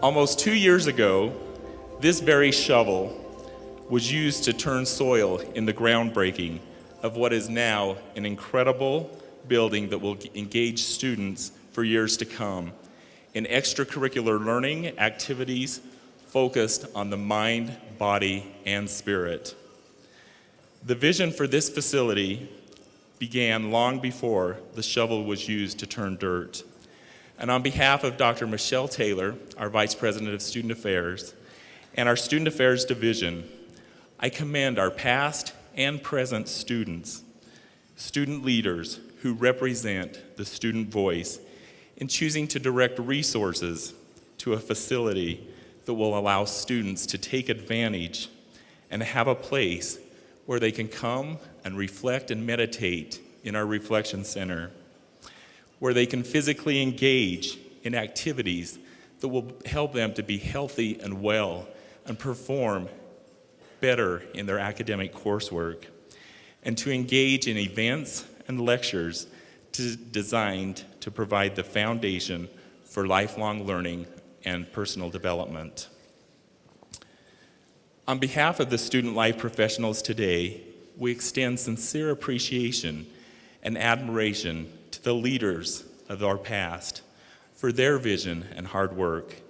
Almost 2 years ago, this very shovel was used to turn soil in the groundbreaking of what is now an incredible building that will engage students for years to come in extracurricular learning activities focused on the mind, body, and spirit. The vision for this facility began long before the shovel was used to turn dirt. And on behalf of Dr. Michelle Taylor, our Vice President of Student Affairs, and our Student Affairs Division, I commend our past and present students, student leaders who represent the student voice in choosing to direct resources to a facility that will allow students to take advantage and have a place where they can come and reflect and meditate in our Reflection Center, where they can physically engage in activities that will help them to be healthy and well and perform better in their academic coursework, and to engage in events and lectures designed to provide the foundation for lifelong learning and personal development. On behalf of the student life professionals today, we extend sincere appreciation and admiration to the leaders of our past for their vision and hard work,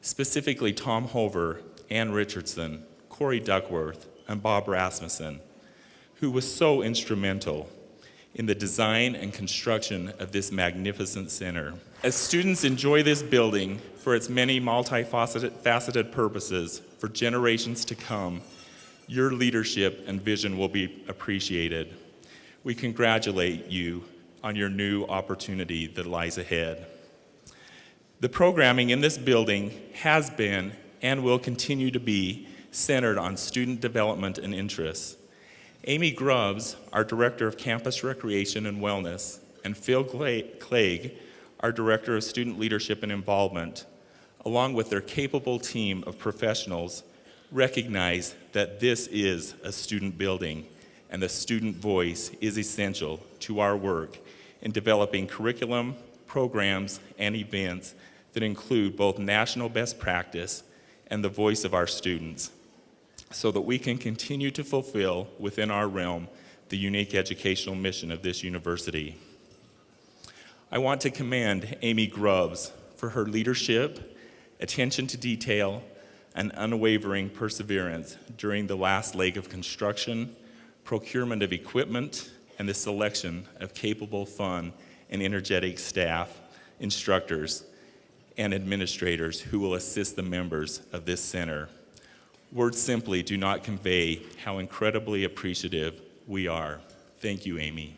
specifically Tom Hover, Ann Richardson, Corey Duckworth, and Bob Rasmussen, who was so instrumental in the design and construction of this magnificent center. As students enjoy this building for its many multifaceted purposes for generations to come, your leadership and vision will be appreciated. We congratulate you on your new opportunity that lies ahead. The programming in this building has been and will continue to be centered on student development and interests. Amy Grubbs, our Director of Campus Recreation and Wellness, and Phil Clegg, our Director of Student Leadership and Involvement, along with their capable team of professionals, recognize that this is a student building and the student voice is essential to our work in developing curriculum, programs, and events that include both national best practice and the voice of our students, so that we can continue to fulfill within our realm the unique educational mission of this university. I want to commend Amy Grubbs for her leadership, attention to detail, and unwavering perseverance during the last leg of construction, procurement of equipment, and the selection of capable, fun, and energetic staff, instructors, and administrators who will assist the members of this center. Words simply do not convey how incredibly appreciative we are. Thank you, Amy.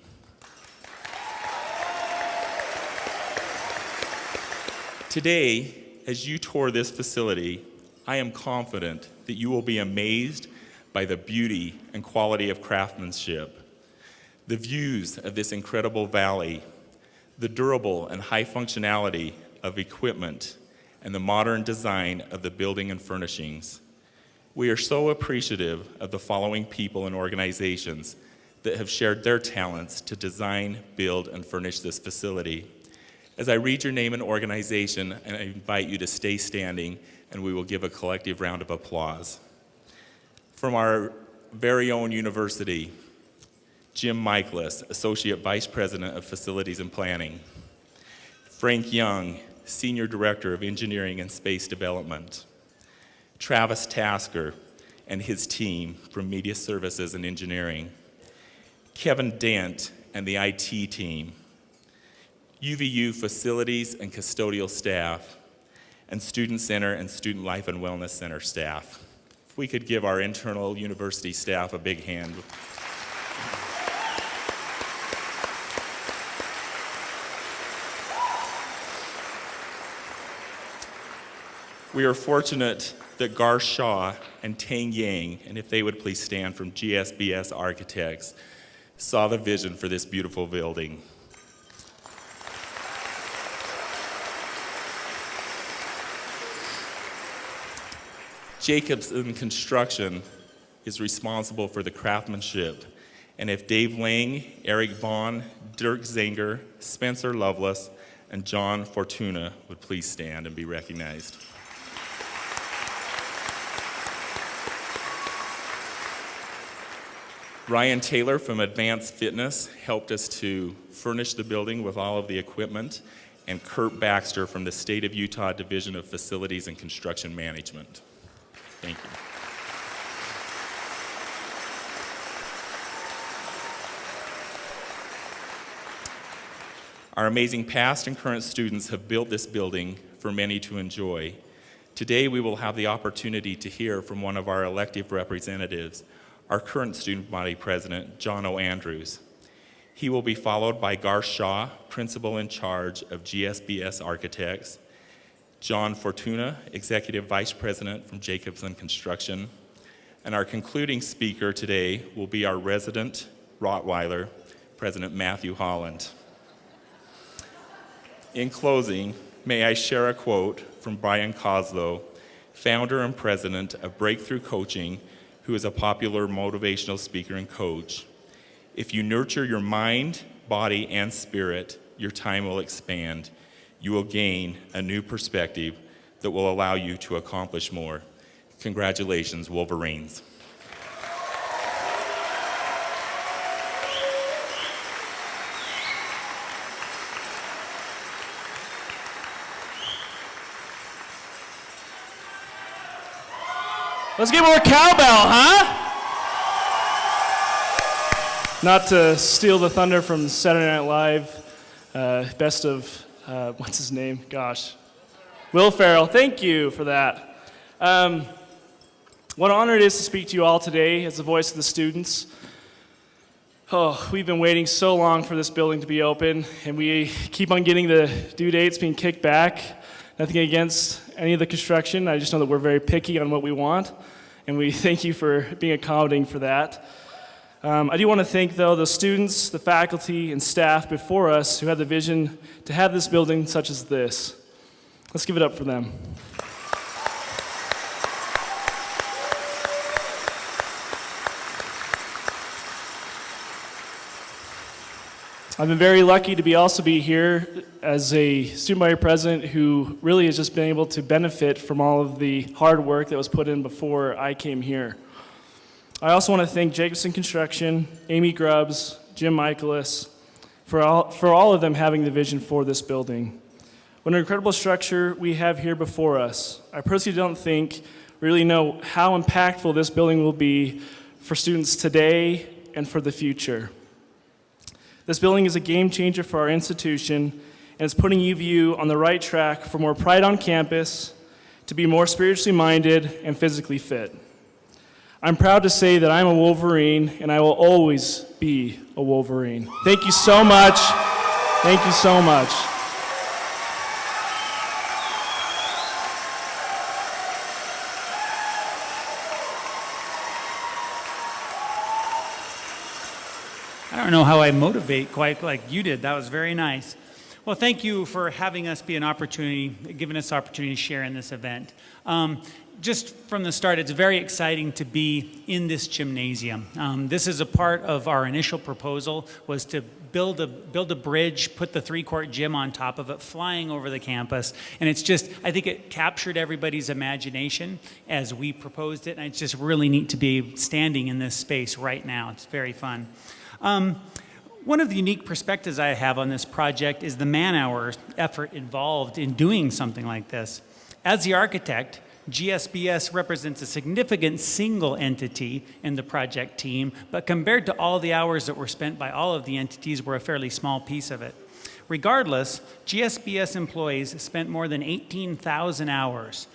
Today, as you tour this facility, I am confident that you will be amazed by the beauty and quality of craftsmanship, the views of this incredible valley, the durable and high functionality of equipment, and the modern design of the building and furnishings. We are so appreciative of the following people and organizations that have shared their talents to design, build, and furnish this facility. As I read your name and organization, I invite you to stay standing, and we will give a collective round of applause. From our very own university, Jim Michaelis, Associate Vice President of Facilities and Planning. Frank Young, Senior Director of Engineering and Space Development. Travis Tasker and his team from Media Services and Engineering. Kevin Dent and the IT team. UVU Facilities and Custodial staff, and Student Center and Student Life and Wellness Center staff. If we could give our internal university staff a big hand. We are fortunate that Gar Shaw and Tang Yang, and if they would please stand, from GSBS Architects, saw the vision for this beautiful building. Jacobson Construction is responsible for the craftsmanship, and if Dave Lang, Eric Vaughn, Dirk Zenger, Spencer Lovelace, and John Fortuna would please stand and be recognized. Ryan Taylor from Advanced Fitness helped us to furnish the building with all of the equipment, and Kurt Baxter from the State of Utah Division of Facilities and Construction Management. Thank you. Our amazing past and current students have built this building for many to enjoy. Today, we will have the opportunity to hear from one of our elective representatives, our current student body president, John O. Andrews. He will be followed by Gar Shaw, principal in charge of GSBS Architects, John Fortuna, executive vice president from Jacobson Construction, and our concluding speaker today will be our resident Rottweiler, President Matthew Holland. In closing, may I share a quote from Brian Koslow, founder and president of Breakthrough Coaching, who is a popular motivational speaker and coach. If you nurture your mind, body, and spirit, your time will expand. You will gain a new perspective that will allow you to accomplish more. Congratulations, Wolverines. Let's get more cowbell, huh? Not to steal the thunder from Saturday Night Live, best of, what's his name? Gosh. Will Ferrell, thank you for that. What an honor it is to speak to you all today as the voice of the students. Oh, we've been waiting so long for this building to be open, and we keep on getting the due dates being kicked back. Nothing against any of the construction. I just know that we're very picky on what we want, and we thank you for being accommodating for that. I do want to thank, though, the students, the faculty, and staff before us who had the vision to have this building such as this. Let's give it up for them. I've been very lucky to also be here as a student body president who really has just been able to benefit from all of the hard work that was put in before I came here. I also want to thank Jacobson Construction, Amy Grubbs, Jim Michaelis, for all of them having the vision for this building. What an incredible structure we have here before us. I personally don't really know how impactful this building will be for students today and for the future. This building is a game changer for our institution, and it's putting UVU on the right track for more pride on campus, to be more spiritually minded and physically fit. I'm proud to say that I'm a Wolverine, and I will always be a Wolverine. Thank you so much. Thank you so much. I don't know how I motivate quite like you did. That was very nice. Well, thank you for having us be giving us the opportunity to share in this event. Just from the start, it's very exciting to be in this gymnasium. This is a part of our initial proposal, was to build a bridge, put the 3-court gym on top of it, flying over the campus. And it's just, I think it captured everybody's imagination as we proposed it. And it's just really neat to be standing in this space right now. It's very fun. One of the unique perspectives I have on this project is the man-hour effort involved in doing something like this. As the architect, GSBS represents a significant single entity in the project team, but compared to all the hours that were spent by all of the entities, we're a fairly small piece of it. Regardless, GSBS employees spent more than 18,000 hours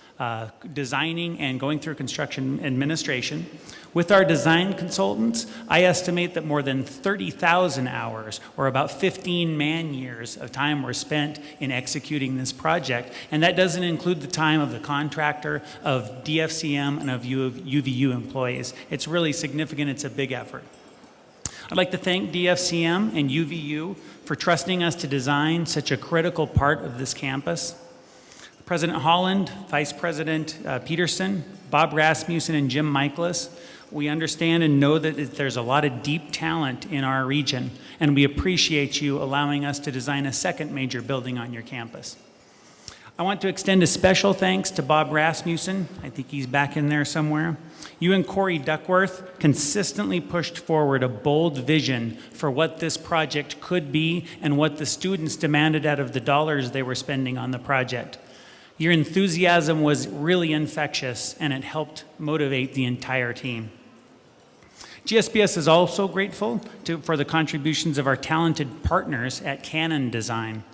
designing and going through construction administration. With our design consultants, I estimate that more than 30,000 hours, or about 15 man-years of time, were spent in executing this project. And that doesn't include the time of the contractor, of DFCM, and of UVU employees. It's really significant. It's a big effort. I'd like to thank DFCM and UVU for trusting us to design such a critical part of this campus. President Holland, Vice President Peterson, Bob Rasmussen, and Jim Michaelis, we understand and know that there's a lot of deep talent in our region, and we appreciate you allowing us to design a second major building on your campus. I want to extend a special thanks to Bob Rasmussen. I think he's back in there somewhere. You and Corey Duckworth consistently pushed forward a bold vision for what this project could be and what the students demanded out of the dollars they were spending on the project. Your enthusiasm was really infectious, and it helped motivate the entire team. GSBS is also grateful for the contributions of our talented partners at Canon Design.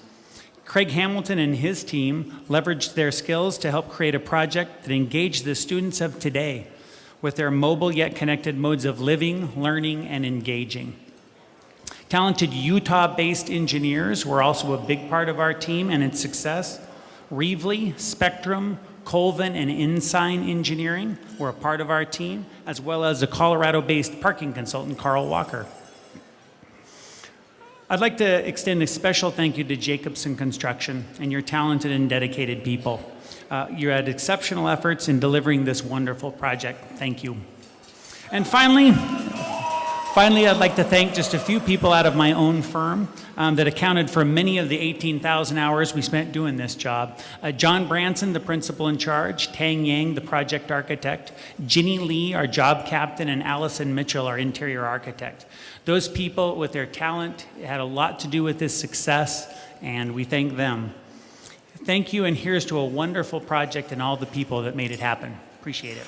Craig Hamilton and his team leveraged their skills to help create a project that engaged the students of today with their mobile yet connected modes of living, learning, and engaging. Talented Utah-based engineers were also a big part of our team and its success. Reevely, Spectrum, Colvin, and Ensign Engineering were a part of our team, as well as a Colorado-based parking consultant, Carl Walker. I'd like to extend a special thank you to Jacobson Construction and your talented and dedicated people. You had exceptional efforts in delivering this wonderful project. Thank you. And finally, I'd like to thank just a few people out of my own firm that accounted for many of the 18,000 hours we spent doing this job. John Branson, the principal in charge, Tang Yang, the project architect, Ginny Lee, our job captain, and Allison Mitchell, our interior architect. Those people with their talent had a lot to do with this success, and we thank them. Thank you, and here's to a wonderful project and all the people that made it happen. Appreciate it.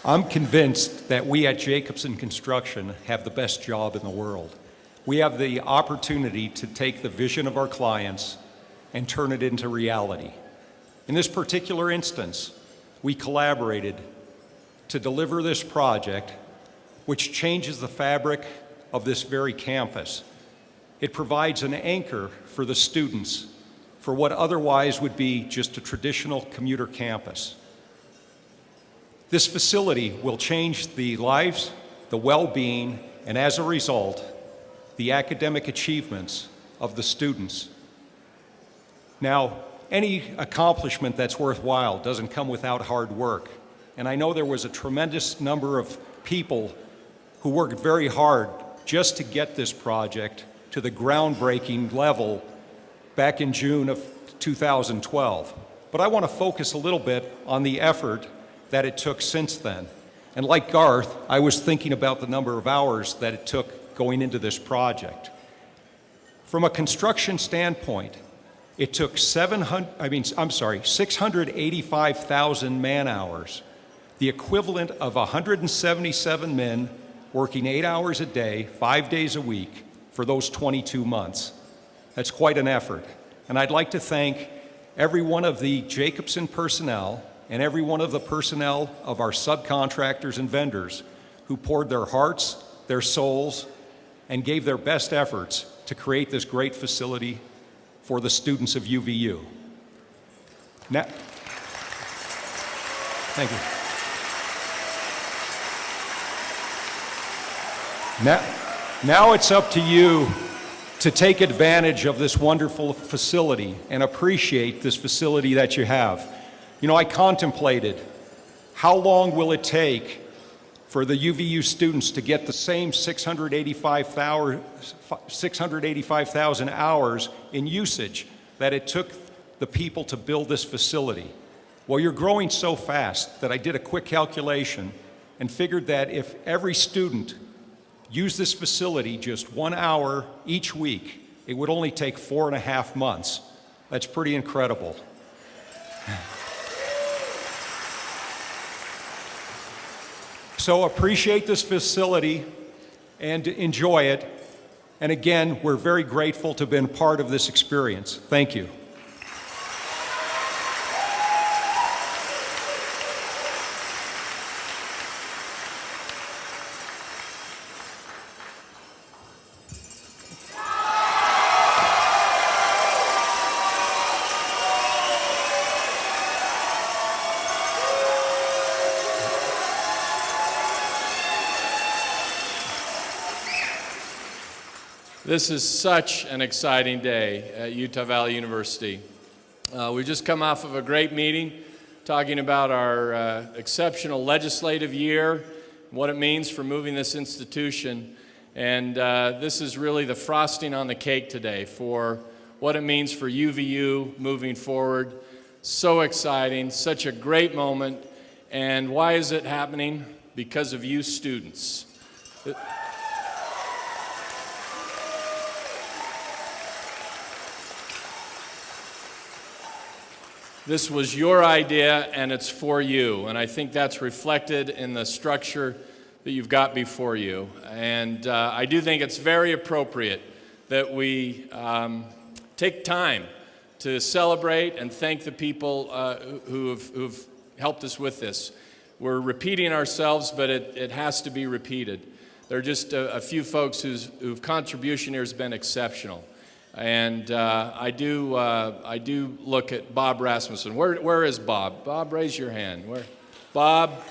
I'm convinced that we at Jacobson Construction have the best job in the world. We have the opportunity to take the vision of our clients and turn it into reality. In this particular instance, we collaborated to deliver this project, which changes the fabric of this very campus. It provides an anchor for the students for what otherwise would be just a traditional commuter campus. This facility will change the lives, the well-being, and as a result, the academic achievements of the students. Now, any accomplishment that's worthwhile doesn't come without hard work. And I know there was a tremendous number of people who worked very hard just to get this project to the groundbreaking level back in June of 2012. But I want to focus a little bit on the effort that it took since then. And like Garth, I was thinking about the number of hours that it took going into this project. From a construction standpoint, it took 685,000 man-hours, the equivalent of 177 men working 8 hours a day, 5 days a week for those 22 months. That's quite an effort. And I'd like to thank every one of the Jacobson personnel and every one of the personnel of our subcontractors and vendors who poured their hearts, their souls, and gave their best efforts to create this great facility for the students of UVU. Now, thank you. Now it's up to you to take advantage of this wonderful facility and appreciate this facility that you have. You know, I contemplated how long will it take for the UVU students to get the same 685,000 hours in usage that it took the people to build this facility. Well, you're growing so fast that I did a quick calculation and figured that if every student used this facility just 1 hour each week, it would only take 4.5 months. That's pretty incredible. So appreciate this facility and enjoy it. And again, we're very grateful to have been part of this experience. Thank you. This is such an exciting day at Utah Valley University. We've just come off of a great meeting talking about our exceptional legislative year, what it means for moving this institution. And this is really the frosting on the cake today for what it means for UVU moving forward. So exciting, such a great moment. And why is it happening? Because of you students. This was your idea, and it's for you. And I think that's reflected in the structure that you've got before you. And I do think it's very appropriate that we take time to celebrate and thank the people who've helped us with this. We're repeating ourselves, but it has to be repeated. There are just a few folks whose contribution here has been exceptional. And I do look at Bob Rasmussen. Where is Bob? Bob, raise your hand. Where? Bob?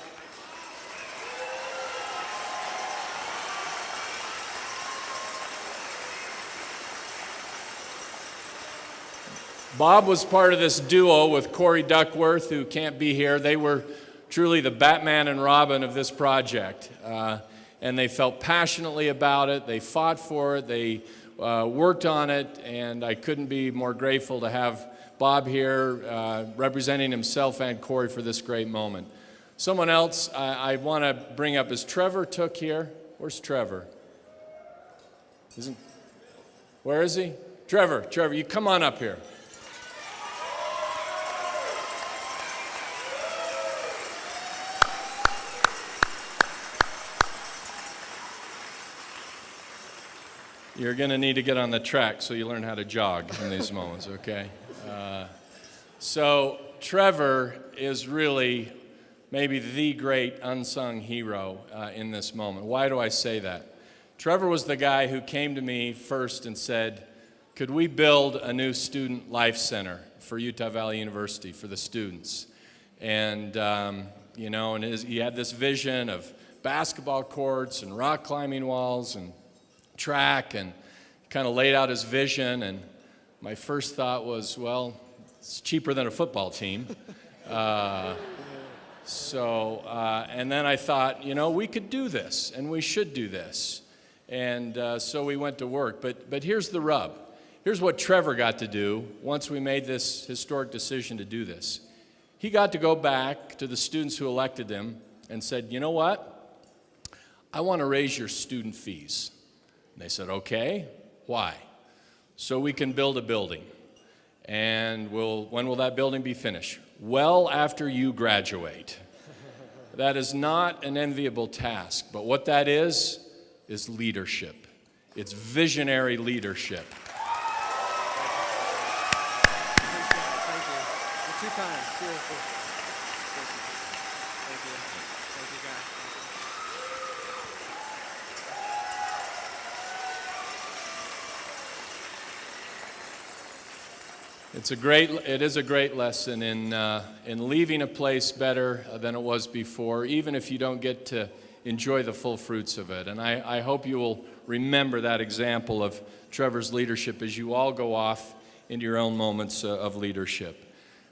Bob was part of this duo with Corey Duckworth, who can't be here. They were truly the Batman and Robin of this project. And they felt passionately about it. They fought for it. They worked on it. And I couldn't be more grateful to have Bob here representing himself and Corey for this great moment. Someone else I want to bring up is Trevor Took here. Where's Trevor? Where is he? Trevor, you come on up here. You're going to need to get on the track so you learn how to jog in these moments, okay? So Trevor is really maybe the great unsung hero in this moment. Why do I say that? Trevor was the guy who came to me first and said, could we build a new student life center for Utah Valley University for the students? And, he had this vision of basketball courts and rock climbing walls and track, and kind of laid out his vision. And my first thought was, well, it's cheaper than a football team. And then I thought, we could do this, and we should do this. And so we went to work. But here's the rub. Here's what Trevor got to do once we made this historic decision to do this. He got to go back to the students who elected him and said, you know what? I want to raise your student fees. And they said, okay, why? So we can build a building. And when will that building be finished? Well, after you graduate. That is not an enviable task, but what that is leadership. It's visionary leadership. Thank you. You're too kind, seriously. Thank you, guys. It is a great lesson in leaving a place better than it was before, even if you don't get to enjoy the full fruits of it. And I hope you will remember that example of Trevor's leadership as you all go off into your own moments of leadership.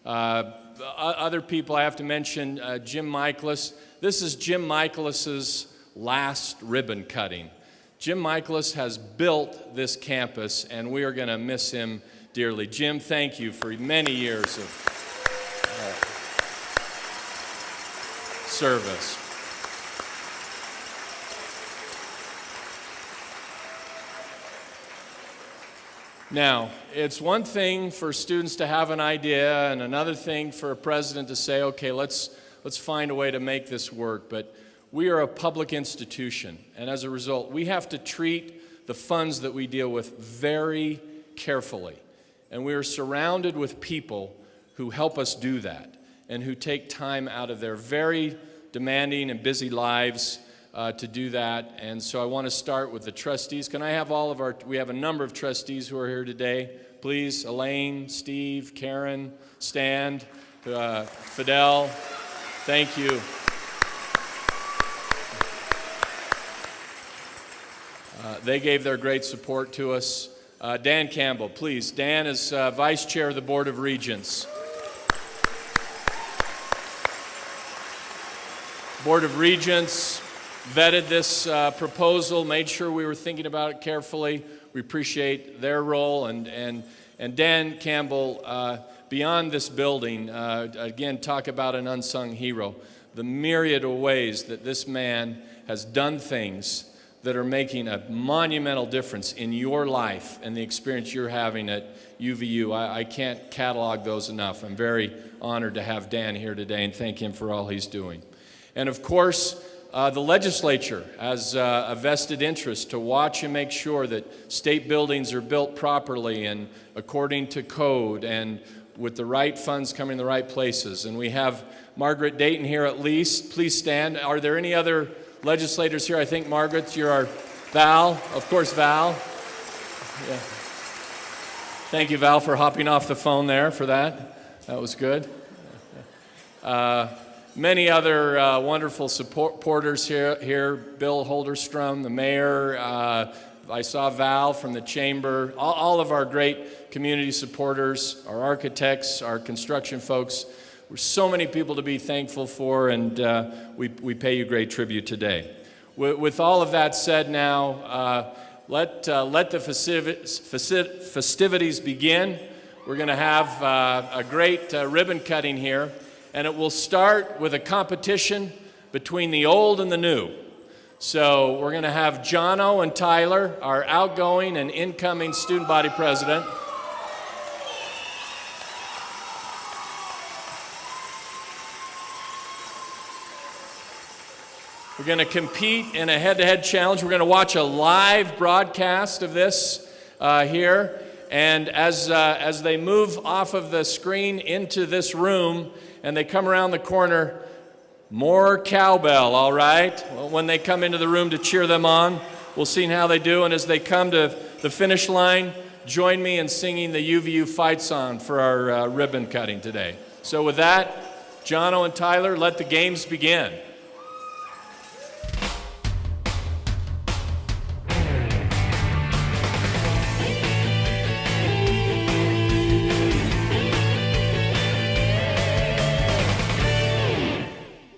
Other people I have to mention, Jim Michaelis. This is Jim Michaelis's last ribbon cutting. Jim Michaelis has built this campus, and we are going to miss him dearly. Jim, thank you for many years of service. Now, it's one thing for students to have an idea and another thing for a president to say, okay, let's find a way to make this work. But we are a public institution, and as a result, we have to treat the funds that we deal with very carefully. And we are surrounded with people who help us do that and who take time out of their very demanding and busy lives to do that. And so I want to start with the trustees. Can I have we have a number of trustees who are here today. Please, Elaine, Steve, Karen, stand. Fidel, thank you. They gave their great support to us. Dan Campbell, please. Dan is Vice Chair of the Board of Regents. Board of Regents vetted this proposal, made sure we were thinking about it carefully. We appreciate their role, and Dan Campbell, beyond this building, again, talk about an unsung hero. The myriad of ways that this man has done things that are making a monumental difference in your life and the experience you're having at UVU. I can't catalog those enough. I'm very honored to have Dan here today and thank him for all he's doing. And of course, the legislature has a vested interest to watch and make sure that state buildings are built properly and according to code and with the right funds coming in the right places. And we have Margaret Dayton here at least. Please stand. Are there any other legislators here? I think, Margaret, you're our Val. Of course, Val. Yeah. Thank you, Val, for hopping off the phone there for that. That was good. Many other wonderful supporters here. Bill Holderstrom, the mayor. I saw Val from the chamber. All of our great community supporters, our architects, our construction folks. There's so many people to be thankful for, and we pay you great tribute today. With all of that said now, let the festivities begin. We're going to have a great ribbon cutting here, and it will start with a competition between the old and the new. So we're going to have Jono and Tyler, our outgoing and incoming student body president. We're going to compete in a head-to-head challenge. We're going to watch a live broadcast of this here. And as they move off of the screen into this room and they come around the corner, more cowbell, all right? Well, when they come into the room to cheer them on, we'll see how they do. And as they come to the finish line, join me in singing the UVU fight song for our ribbon cutting today. So with that, Jono and Tyler, let the games begin.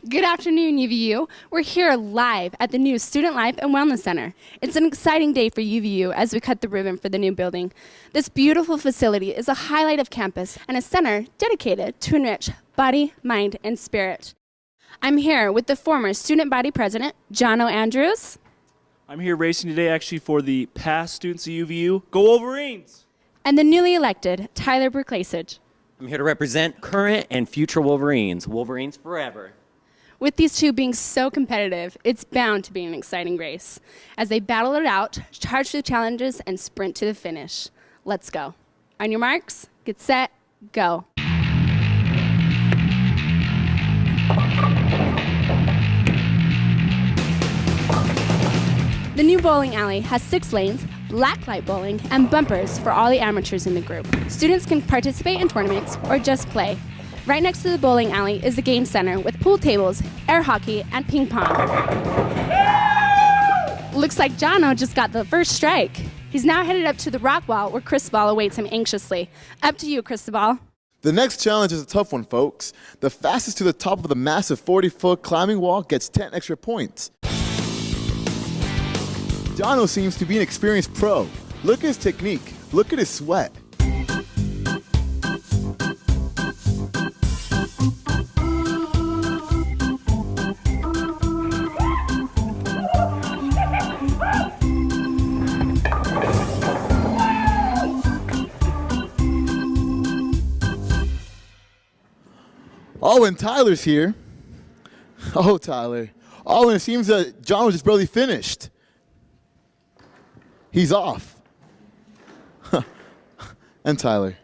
Good afternoon, UVU. We're here live at the new Student Life and Wellness Center. It's an exciting day for UVU as we cut the ribbon for the new building. This beautiful facility is a highlight of campus and a center dedicated to enrich body, mind, and spirit. I'm here with the former student body president, Jono Andrews. I'm here racing today actually for the past students of UVU. Go Wolverines! And the newly elected, Tyler Berklasage. I'm here to represent current and future Wolverines. Wolverines forever. With these two being so competitive, it's bound to be an exciting race. As they battle it out, charge through challenges, and sprint to the finish. Let's go. On your marks, get set, go. The new bowling alley has 6 lanes, blacklight bowling, and bumpers for all the amateurs in the group. Students can participate in tournaments or just play. Right next to the bowling alley is the game center with pool tables, air hockey, and ping pong. Looks like Jono just got the first strike. He's now headed up to the rock wall where Cristobal awaits him anxiously. Up to you, Cristobal. The next challenge is a tough one, folks. The fastest to the top of the massive 40-foot climbing wall gets 10 extra points. Jono seems to be an experienced pro. Look at his technique. Look at his sweat. Oh, and Tyler's here. Oh, Tyler. Oh, and it seems that John was just barely finished. He's off. And Tyler.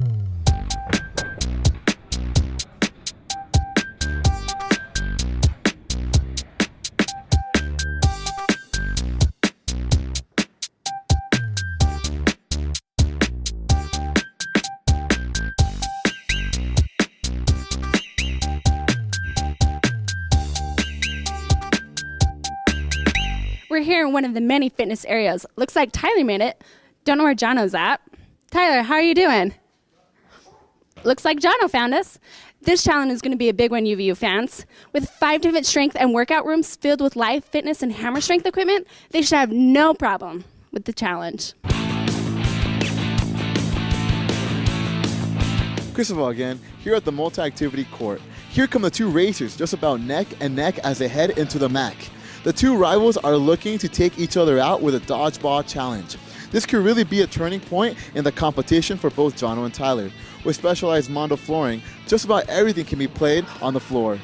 We're here in one of the many fitness areas. Looks like Tyler made it. Don't know where Jono's at. Tyler, how are you doing? looks like Jono found us. This challenge is going to be a big one, UVU fans. With 5 different strength and workout rooms filled with live fitness and hammer strength equipment, they should have no problem with the challenge. Christopher again, here at the multi-activity court. Here come the two racers, just about neck and neck as they head into the MAC. The two rivals are looking to take each other out with a dodgeball challenge. This could really be a turning point in the competition for both Jono and Tyler. With specialized Mondo flooring, just about everything can be played on the floor.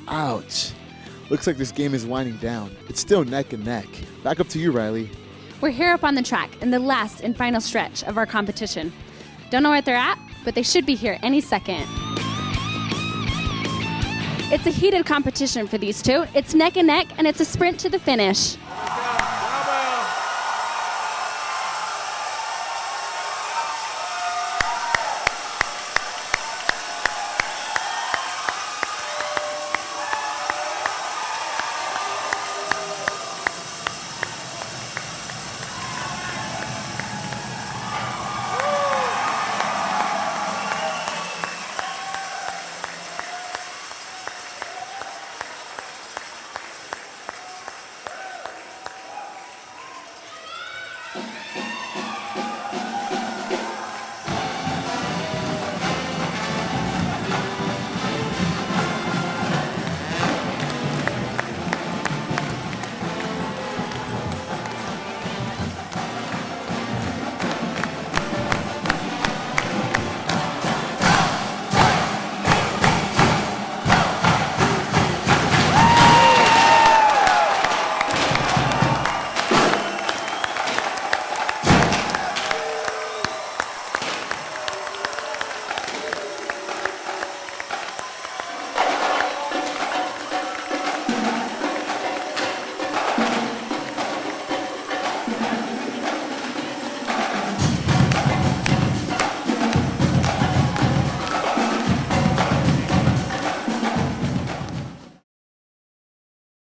Ouch. Looks like this game is winding down. It's still neck and neck. Back up to you, Riley. We're here up on the track in the last and final stretch of our competition. Don't know where they're at, but they should be here any second. It's a heated competition for these two. It's neck and neck, and it's a sprint to the finish.